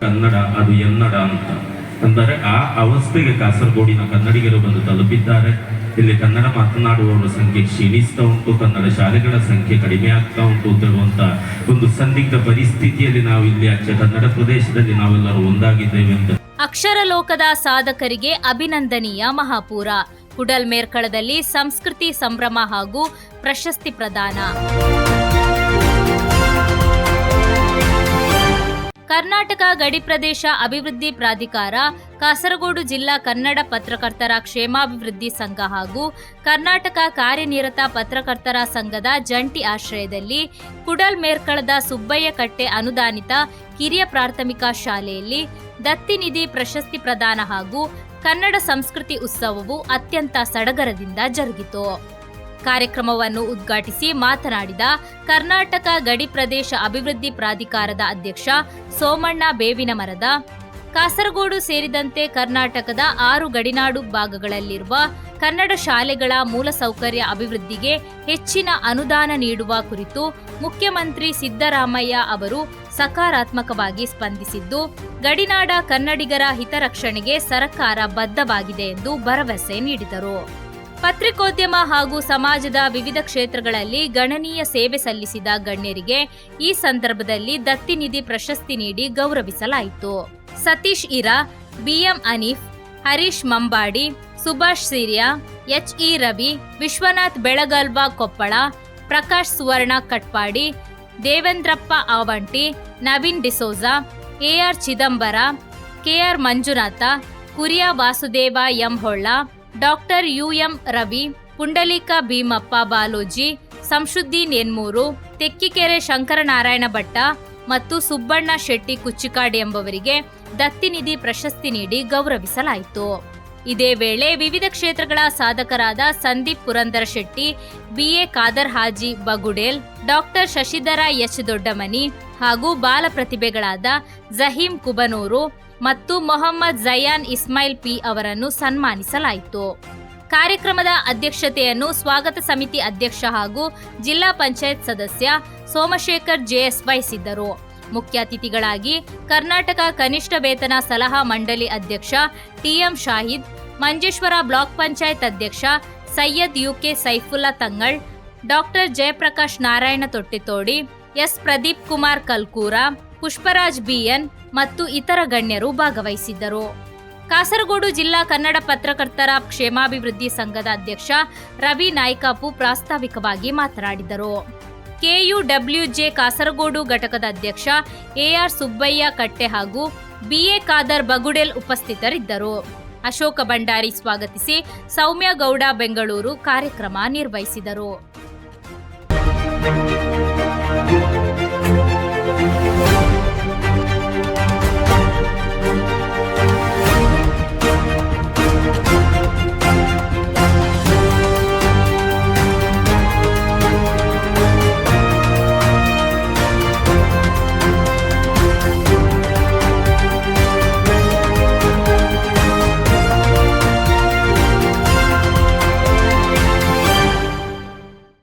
ಕನ್ನಡ ಅದು ಎನ್ನಡ ಅಂತ ಅಂದರೆ ಆ ಅವಸ್ಥೆಗೆ ಕಾಸರಗೋಡಿನ ಕನ್ನಡಿಗರು ಬಂದು ತಲುಪಿದ್ದಾರೆ. ಇಲ್ಲಿ ಕನ್ನಡ ಮಾತನಾಡುವವರ ಸಂಖ್ಯೆ ಕ್ಷೀಣಿಸ್ತಾ ಉಂಟು, ಕನ್ನಡ ಶಾಲೆಗಳ ಸಂಖ್ಯೆ ಕಡಿಮೆ ಆಗ್ತಾ ಉಂಟು ಅಂತೇಳುವಂತ ಒಂದು ಸಂದಿಗ್ಧ ಪರಿಸ್ಥಿತಿಯಲ್ಲಿ ನಾವು ಇಲ್ಲಿ ಕನ್ನಡ ಪ್ರದೇಶದಲ್ಲಿ ನಾವೆಲ್ಲರೂ ಒಂದಾಗಿದ್ದೇವೆ ಅಂತ. ಅಕ್ಷರ ಲೋಕದ ಸಾಧಕರಿಗೆ ಅಭಿನಂದನೀಯ ಮಹಾಪೂರ. ಕುಡಲ್ಮೇರ್ಕಳದಲ್ಲಿ ಸಂಸ್ಕೃತಿ ಸಂಭ್ರಮ ಹಾಗೂ ಪ್ರಶಸ್ತಿ ಪ್ರದಾನ. ಕರ್ನಾಟಕ ಗಡಿ ಪ್ರದೇಶ ಅಭಿವೃದ್ಧಿ ಪ್ರಾಧಿಕಾರ, ಕಾಸರಗೋಡು ಜಿಲ್ಲಾ ಕನ್ನಡ ಪತ್ರಕರ್ತರ ಕ್ಷೇಮಾಭಿವೃದ್ಧಿ ಸಂಘ ಹಾಗೂ ಕರ್ನಾಟಕ ಕಾರ್ಯನಿರತ ಪತ್ರಕರ್ತರ ಸಂಘದ ಜಂಟಿ ಆಶ್ರಯದಲ್ಲಿ ಕುಡಲ್ಮೇರ್ಕಳದ ಸುಬ್ಬಯ್ಯ ಕಟ್ಟೆ ಅನುದಾನಿತ ಕಿರಿಯ ಪ್ರಾಥಮಿಕ ಶಾಲೆಯಲ್ಲಿ ದತ್ತಿನಿಧಿ ಪ್ರಶಸ್ತಿ ಪ್ರದಾನ ಹಾಗೂ ಕನ್ನಡ ಸಂಸ್ಕೃತಿ ಉತ್ಸವವು ಅತ್ಯಂತ ಸಡಗರದಿಂದ ಜರುಗಿತು. ಕಾರ್ಯಕ್ರಮವನ್ನು ಉದ್ಘಾಟಿಸಿ ಮಾತನಾಡಿದ ಕರ್ನಾಟಕ ಗಡಿ ಪ್ರದೇಶ ಅಭಿವೃದ್ಧಿ ಪ್ರಾಧಿಕಾರದ ಅಧ್ಯಕ್ಷ ಸೋಮಣ್ಣ ಬೇವಿನಮರದ, ಕಾಸರಗೋಡು ಸೇರಿದಂತೆ ಕರ್ನಾಟಕದ 6 ಗಡಿನಾಡು ಭಾಗಗಳಲ್ಲಿರುವ ಕನ್ನಡ ಶಾಲೆಗಳ ಮೂಲಸೌಕರ್ಯ ಅಭಿವೃದ್ಧಿಗೆ ಹೆಚ್ಚಿನ ಅನುದಾನ ನೀಡುವ ಕುರಿತು ಮುಖ್ಯಮಂತ್ರಿ ಸಿದ್ದರಾಮಯ್ಯ ಅವರು ಸಕಾರಾತ್ಮಕವಾಗಿ ಸ್ಪಂದಿಸಿದ್ದು, ಗಡಿನಾಡ ಕನ್ನಡಿಗರ ಹಿತರಕ್ಷಣೆಗೆ ಸರ್ಕಾರ ಬದ್ಧವಾಗಿದೆ ಎಂದು ಭರವಸೆ ನೀಡಿದರು. ಪತ್ರಿಕೋದ್ಯಮ ಹಾಗೂ ಸಮಾಜದ ವಿವಿಧ ಕ್ಷೇತ್ರಗಳಲ್ಲಿ ಗಣನೀಯ ಸೇವೆ ಸಲ್ಲಿಸಿದ ಗಣ್ಯರಿಗೆ ಈ ಸಂದರ್ಭದಲ್ಲಿ ದತ್ತಿನಿಧಿ ಪ್ರಶಸ್ತಿ ನೀಡಿ ಗೌರವಿಸಲಾಯಿತು. Satish Ira, BM Aneef, Harish Mambadi, Subhash Siriya, HE Ravi, Vishwanath Belagalva Koppal, Prakash Suvarna Katpadi, Devendrappa Avanti, Naveen D'Souza, AR Chidambara, KR Manjunatha, Kuriya Vasudeva M Holla, doctor UM Ravi, Pundalika Bhimappa Baloji, Shamsuddin Enmooru, Tekkikere Shankaranarayana Bhatta ಮತ್ತು ಸುಬ್ಬಣ್ಣ ಶೆಟ್ಟಿ ಕುಚ್ಚಿಕಾಡಿ ಎಂಬವರಿಗೆ ದತ್ತಿನಿಧಿ ಪ್ರಶಸ್ತಿ ನೀಡಿ ಗೌರವಿಸಲಾಯಿತು. ಇದೇ ವೇಳೆ ವಿವಿಧ ಕ್ಷೇತ್ರಗಳ ಸಾಧಕರಾದ Sandeep Purandara Shetty, BA Khader Haji Bagudel, doctor Shashidhara H Doddamani ಹಾಗೂ ಬಾಲ ಪ್ರತಿಭೆಗಳಾದ ಜಹೀಂ ಕುಬನೂರು ಮತ್ತು ಮೊಹಮ್ಮದ್ ಜಯಾನ್ ಇಸ್ಮಾಯಿಲ್ ಪಿ ಅವರನ್ನು ಸನ್ಮಾನಿಸಲಾಯಿತು. ಕಾರ್ಯಕ್ರಮದ ಅಧ್ಯಕ್ಷತೆಯನ್ನು ಸ್ವಾಗತ ಸಮಿತಿ ಅಧ್ಯಕ್ಷ ಹಾಗೂ ಜಿಲ್ಲಾ ಪಂಚಾಯತ್ ಸದಸ್ಯ ಸೋಮಶೇಖರ್ ಜೆಎಸ್ ವಹಿಸಿದ್ದರು. ಮುಖ್ಯ ಅತಿಥಿಗಳಾಗಿ ಕರ್ನಾಟಕ ಕನಿಷ್ಠ ವೇತನ ಸಲಹಾ ಮಂಡಳಿ ಅಧ್ಯಕ್ಷ ಟಿಎಂ ಶಾಹಿದ್, ಮಂಜೇಶ್ವರ ಬ್ಲಾಕ್ ಪಂಚಾಯತ್ ಅಧ್ಯಕ್ಷ Syed UK Saifullah Thangal, doctor Jayaprakash Narayana Thottithodi, S Pradeep Kumar Kalkura, Pushparaj BN ಮತ್ತು ಇತರ ಗಣ್ಯರು ಭಾಗವಹಿಸಿದ್ದರು. ಕಾಸರಗೋಡು ಜಿಲ್ಲಾ ಕನ್ನಡ ಪತ್ರಕರ್ತರ ಕ್ಷೇಮಾಭಿವೃದ್ಧಿ ಸಂಘದ ಅಧ್ಯಕ್ಷ ರವಿ ನಾಯ್ಕಾಪು ಪ್ರಾಸ್ತಾವಿಕವಾಗಿ ಮಾತನಾಡಿದರು. ಕೆಯುಡಬ್ಲ್ಯೂಜೆ ಕಾಸರಗೋಡು ಘಟಕದ ಅಧ್ಯಕ್ಷ ಎಆರ್ ಸುಬ್ಬಯ್ಯ ಕಟ್ಟೆ ಹಾಗೂ ಬಿಎ ಖಾದರ್ ಬಗುಡೇಲ್ ಉಪಸ್ಥಿತರಿದ್ದರು. ಅಶೋಕ ಭಂಡಾರಿ ಸ್ವಾಗತಿಸಿ ಸೌಮ್ಯ ಗೌಡ ಬೆಂಗಳೂರು ಕಾರ್ಯಕ್ರಮ ನಿರ್ವಹಿಸಿದರು.